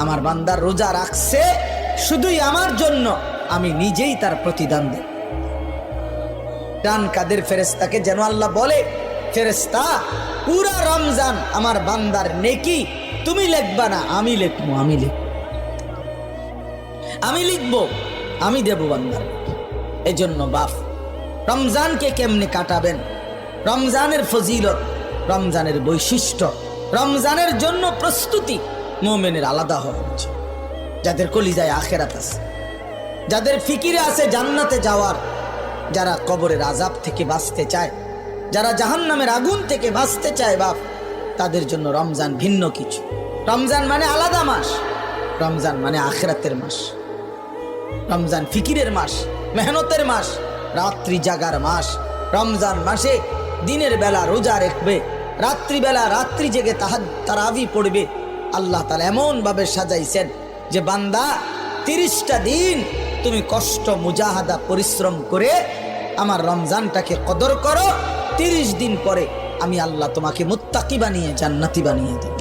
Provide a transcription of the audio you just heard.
আমার বান্দা রোজা রাখছে শুধুই আমার জন্য, আমি নিজেই তার প্রতিদান দেব। ডান কাদের ফেরেশতাকে যেন আল্লাহ বলে, ফেরেশতা পুরা রমজান আমার বান্দার নেকি তুমি লিখবা না, আমি লিখবো, আমি লিখবো, আমি দেব বান্দার। এজন্য বাপ রমজানকে কেমনে কাটাবেন, রমজানের ফজিলত, রমজানের বৈশিষ্ট্য, রমজানের জন্য প্রস্তুতি মুমিনের আলাদা হওয়া উচিত। যাদের কলিজায় আখিরাত আছে, যাদের ফিকিরে আছে জান্নাতে যাওয়ার, যারা কবরের আযাব থেকে বাঁচতে চায়, যারা জাহান্নামের আগুন থেকে বাঁচতে চায় বাপ, তাদের জন্য রমজান ভিন্ন কিছু। রমজান মানে আলাদা মাস, রমজান মানে আখিরাতের মাস, রমজান ফিকিরের মাস, মেহনতের মাস, রাত্রি জাগার মাস। রমজান মাসে দিনের বেলা রোজা রাখবে, রাত্রিবেলা রাত্রি জেগে তারাবি পড়বে। আল্লাহ তাআলা এমন ভাবে সাজাইছেন যে বান্দা 30টা দিন তুমি কষ্ট মুজাহাদা পরিশ্রম করে আমার রমজানটাকে কদর করো, 30 দিন পরে আমি আল্লাহ তোমাকে মুত্তাকি বানিয়ে জান্নাতি বানিয়ে দেব।